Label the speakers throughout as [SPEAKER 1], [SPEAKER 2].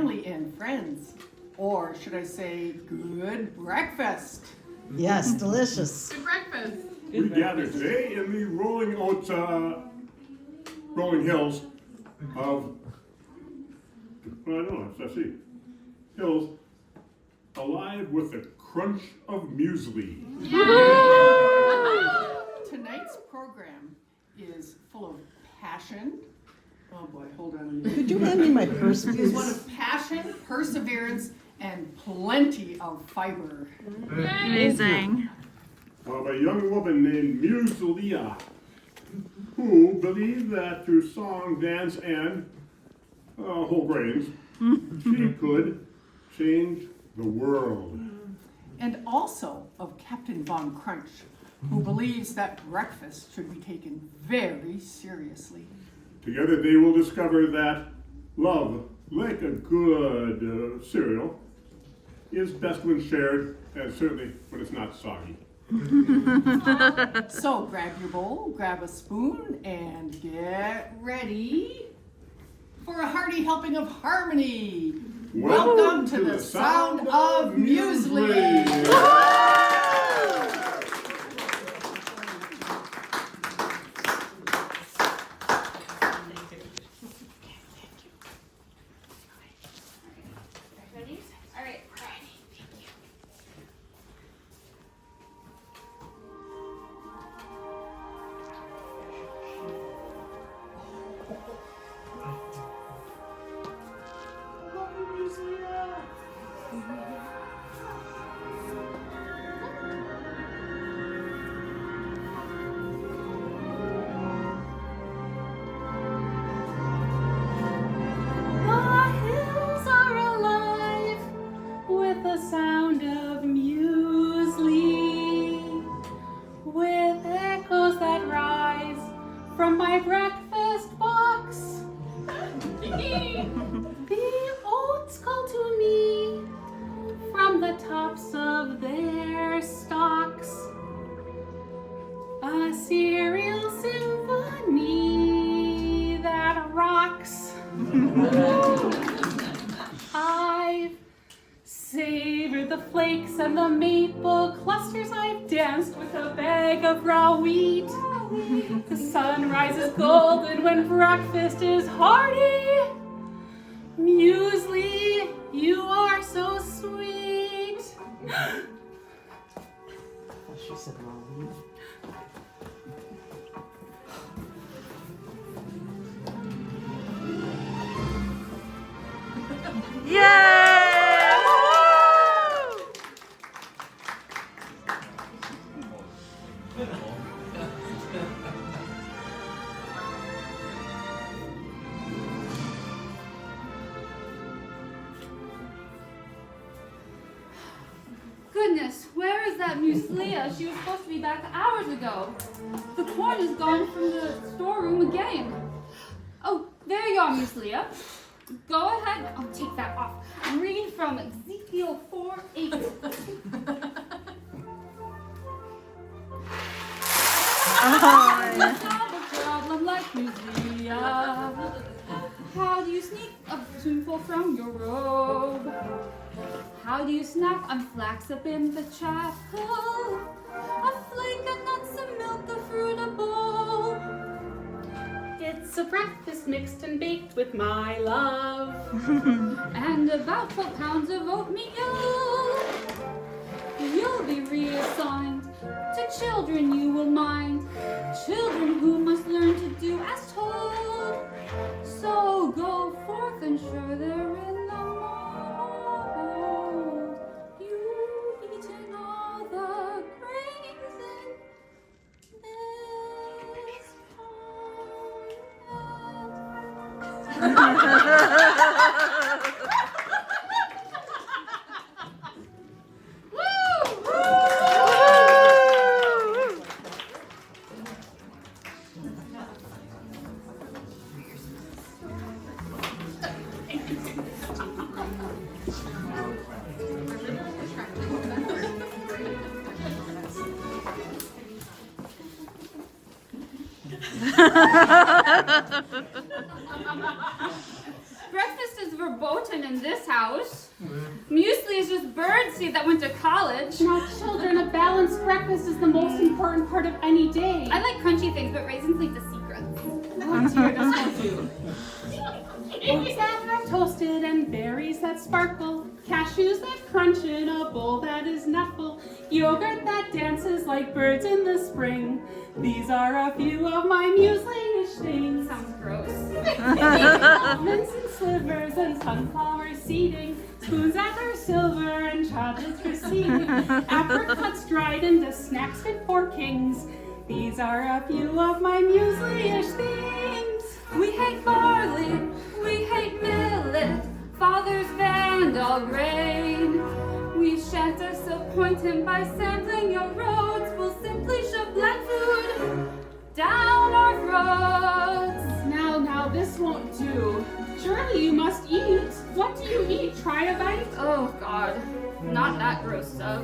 [SPEAKER 1] family and friends. Or should I say, good breakfast?
[SPEAKER 2] Yes, delicious.
[SPEAKER 3] Good breakfast.
[SPEAKER 4] We gather today in the rolling hills of, well, I don't know, let's see, hills, alive with the crunch of muesli.
[SPEAKER 1] Tonight's program is full of passion. Oh boy, hold on a minute.
[SPEAKER 2] Could you hand me my purse,
[SPEAKER 1] It's
[SPEAKER 2] please?
[SPEAKER 1] one of passion, perseverance, and plenty of fiber.
[SPEAKER 5] Amazing.
[SPEAKER 4] Of a young woman named Muesli, who believed that through song, dance, and whole grains, she could change the world.
[SPEAKER 1] And also of Captain Von Crunch, who believes that breakfast should be taken very seriously.
[SPEAKER 4] Together they will discover that love, like a good cereal, is best when shared, and certainly when it's not soggy.
[SPEAKER 1] So grab your bowl, grab a spoon, and get ready for a hearty helping of harmony. Welcome to the sound of Muesli.
[SPEAKER 3] Ready? All right.
[SPEAKER 6] The hills are alive with the sound of muesli, with echoes that rise from my breakfast box. The oats call to me from the tops of their stalks. A cereal symphony that rocks. I've savored the flakes and the maple clusters. I've danced with a bag of raw wheat. The sun rises golden when breakfast is hearty. Muesli, you are so sweet.
[SPEAKER 2] She said wrong.
[SPEAKER 5] Yay!
[SPEAKER 6] Goodness, where is that Muesli? She was supposed to be back hours ago. The corn is gone from the storeroom again. Oh, there you are, Muesli. Go ahead. I'll take that off. I'm reading from Ezekiel 4:8. It's not a problem like Muesli. How do you sneak a spoonful from your robe? How do you snack on flax up in the chapel? A flake of nuts, a milk, a fruit, a bowl. It's a breakfast mixed and baked with my love. And about 12 pounds of oatmeal. You'll be reassigned to children you will mind. Children who must learn to do as told. So go forth and share they're in the mold. You've eaten all the grains in this Breakfast is verboten in this house. Muesli is just birdseed that went to college.
[SPEAKER 3] Now, children, a balanced breakfast is the most important part of any day.
[SPEAKER 6] I like crunchy things, but raisins lead to secrets.
[SPEAKER 3] Oh dear, this won't do. Oats that are toasted and berries that sparkle, cashews that crunch in a bowl that is nutful, yogurt that dances like birds in the spring. These are a few of my muesli-ish things.
[SPEAKER 6] Sounds gross.
[SPEAKER 3] Almonds and slivers and sunflower seeding, spoons that are silver and chocolates receding, apricots dried into snacks fit for kings. These are a few of my muesli-ish things.
[SPEAKER 6] We hate barley, we hate millet, Father's vandal grain. We shan't disappoint him by sampling your roads. We'll simply shove bland food down our throats.
[SPEAKER 3] Now, this won't do. Surely you must eat. What do you eat? Try a bite?
[SPEAKER 6] Oh God, not that gross stuff.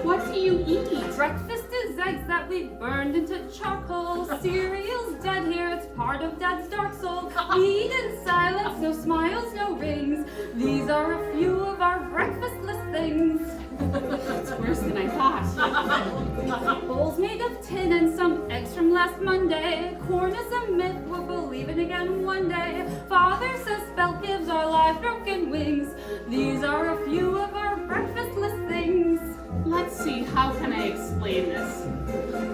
[SPEAKER 3] What do you eat?
[SPEAKER 6] Breakfast is eggs that we've burned into charcoal. Cereal's dead here, it's part of Dad's dark soul. We eat in silence, no smiles, no rings. These are a few of our breakfastless things.
[SPEAKER 3] It's worse than I thought.
[SPEAKER 6] Bowls made of tin and some eggs from last Monday. Corn is a myth, we'll believe it again one day. Father says spelt gives our life broken wings. These are a few of our breakfastless things.
[SPEAKER 3] Let's see, how can I explain this?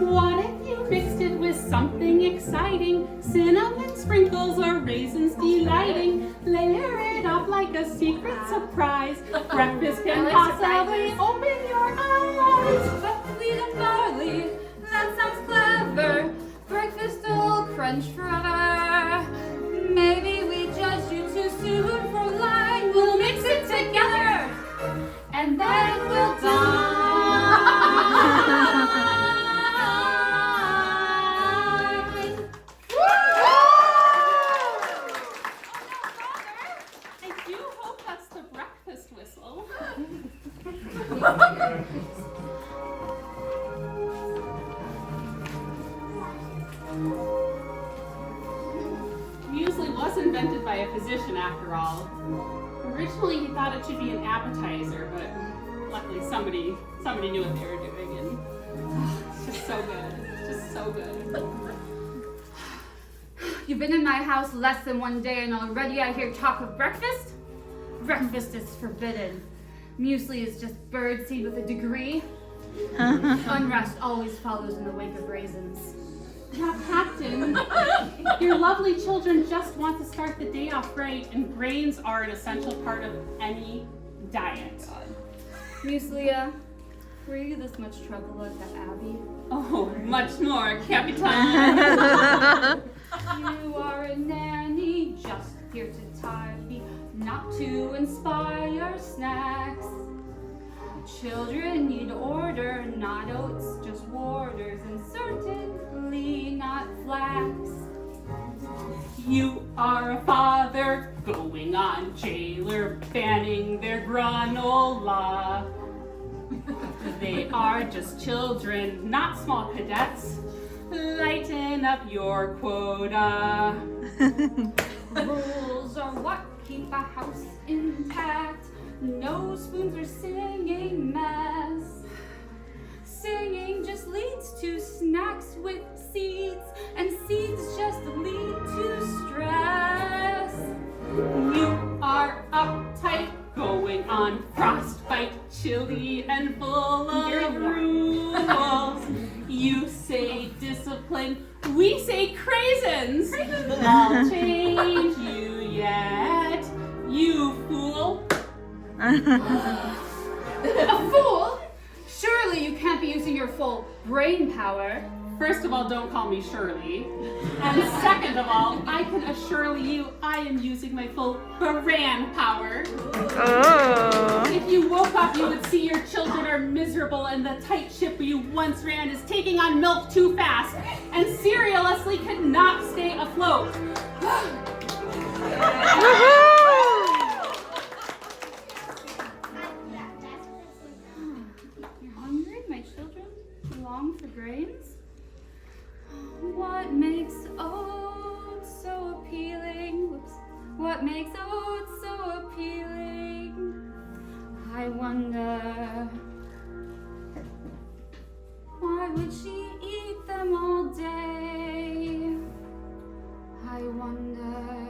[SPEAKER 3] What if you mixed it with something exciting? Cinnamon sprinkles or raisins delighting. Layer it up like a secret surprise. Breakfast can
[SPEAKER 6] I like
[SPEAKER 3] possibly
[SPEAKER 6] surprises.
[SPEAKER 3] open your eyes.
[SPEAKER 6] Buckwheat and barley, that sounds clever. Breakfast will crunch forever. Maybe we judged you too soon for lying. We'll mix it together, and then we'll die.
[SPEAKER 3] I do hope that's the breakfast whistle. Muesli was invented by a physician after all. Originally he thought it should be an appetizer, but luckily somebody knew what they were doing, and it's just so good. It's just so good.
[SPEAKER 6] You've been in my house less than one day and already I hear talk of breakfast? Breakfast is forbidden. Muesli is just birdseed with a degree. Unrest always follows in the wake of raisins.
[SPEAKER 3] Now, Captain, your lovely children just want to start the day off right, and grains are an essential part of any diet.
[SPEAKER 6] Muesli, were you this much trouble at the Abbey?
[SPEAKER 3] Oh, much more, Capitan.
[SPEAKER 6] You are a nanny, just here to tidy, not to inspire snacks. Children need order, not oats, just warders, and certainly not flax.
[SPEAKER 3] You are a father, going on jailer, banning their granola. They are just children, not small cadets. Lighten up your quota.
[SPEAKER 6] Rules are what keep a house intact. No spoons or singing mess. Singing just leads to snacks with seeds, and seeds just lead to stress.
[SPEAKER 3] You are uptight, going on frostbite, chilly and full of rules. You say discipline, we say craisins. I'll change you yet, you fool.
[SPEAKER 6] A fool? Surely you can't be using your full brain power.
[SPEAKER 3] First of all, don't call me Shirley. And second of all, I can assure you I am using my full Baran power.
[SPEAKER 5] Oh.
[SPEAKER 3] If you woke up, you would see your children are miserable and the tight ship you once ran is taking on milk too fast, and seriously cannot stay afloat.
[SPEAKER 6] You're hungry, my children? Long for grains? What makes oats so appealing? What makes oats so appealing? I wonder. Why would she eat them all day? I wonder.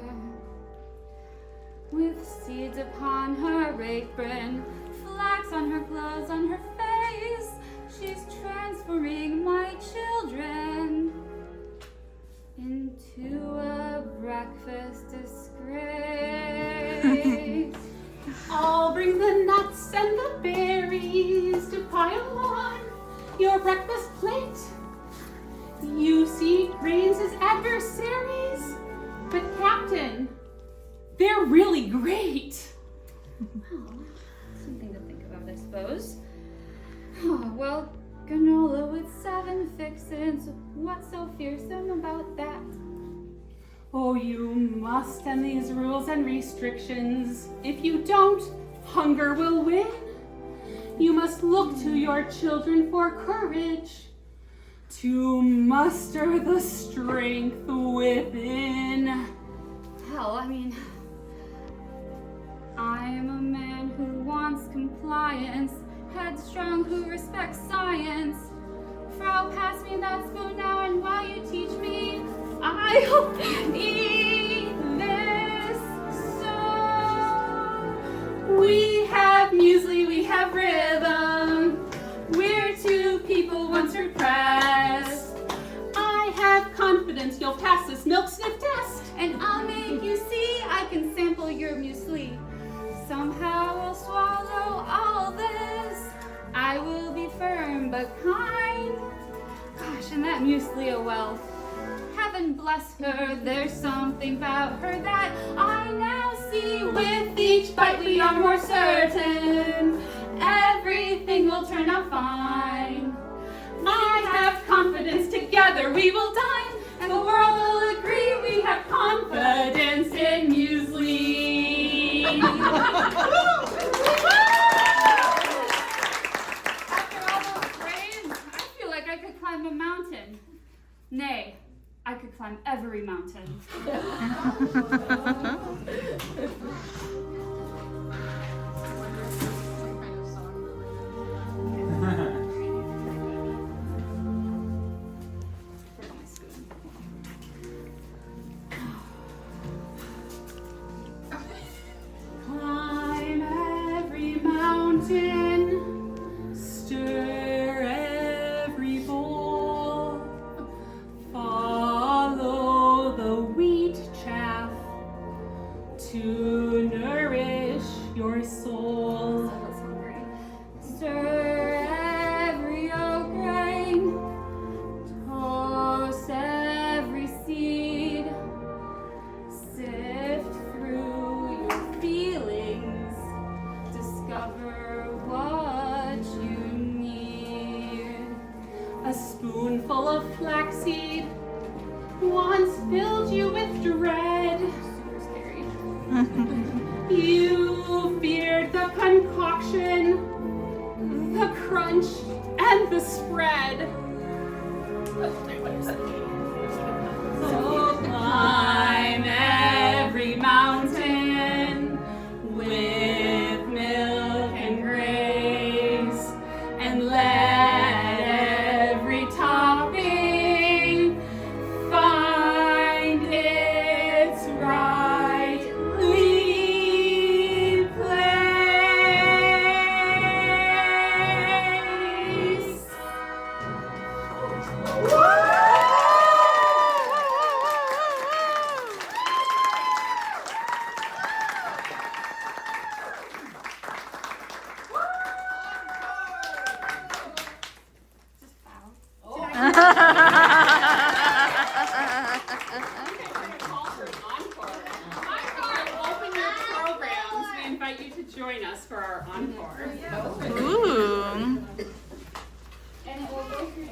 [SPEAKER 6] With seeds upon her apron, flax on her gloves, on her face, she's transforming my children into a breakfast disgrace.
[SPEAKER 3] I'll bring the nuts and the berries to pile on your breakfast plate. You see grains as adversaries, but Captain, they're really great.
[SPEAKER 6] Oh, something to think about, I suppose. Oh, well, granola with 7 fixins. What's so fearsome about that?
[SPEAKER 3] Oh, you must end these rules and restrictions. If you don't, hunger will win. You must look to your children for courage to muster the strength within.
[SPEAKER 6] Hell, I mean, I'm a man who wants compliance, headstrong who respects science. Frau, pass me that spoon now, and while you teach me, I'll eat this so.
[SPEAKER 3] We have muesli, we have rhythm. We're two people once repressed. I have confidence you'll pass this milk sniff test.
[SPEAKER 6] And I'll make you see I can sample your muesli. Somehow I'll swallow all this. I will be firm but kind. Gosh, and that muesli, oh well. Heaven bless her, there's something about her that I now see. With each bite we are more certain everything will turn out fine.
[SPEAKER 3] I have confidence, together we will dine, and the world will agree we have confidence in muesli.
[SPEAKER 6] After all those grains, I feel like I could climb a mountain. Nay, I could climb every mountain.
[SPEAKER 3] Climb every mountain, stir every bowl, follow the wheat chaff to nourish your soul.
[SPEAKER 6] I was hungry. Stir every oat grain, toss every seed, sift through your feelings, discover what you need.
[SPEAKER 3] A spoonful of flaxseed once filled you with dread.
[SPEAKER 6] Super scary.
[SPEAKER 3] You feared the concoction, the crunch, and the spread. So climb every mountain with milk and grace, and let every topping find its rightly place.
[SPEAKER 6] Just foul.
[SPEAKER 3] Open your programs. We invite you to join us for our encore.
[SPEAKER 5] Ooh.
[SPEAKER 6] And it will go through.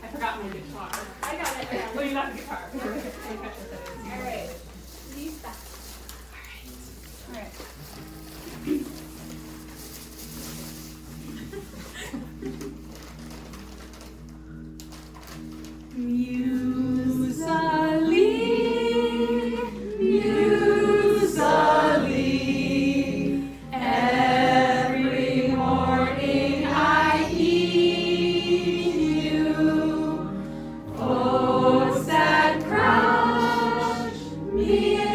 [SPEAKER 3] I forgot my guitar. I got it. Well, you got the guitar.
[SPEAKER 6] All right. Lisa. All right.
[SPEAKER 3] Muesli, muesli.
[SPEAKER 6] He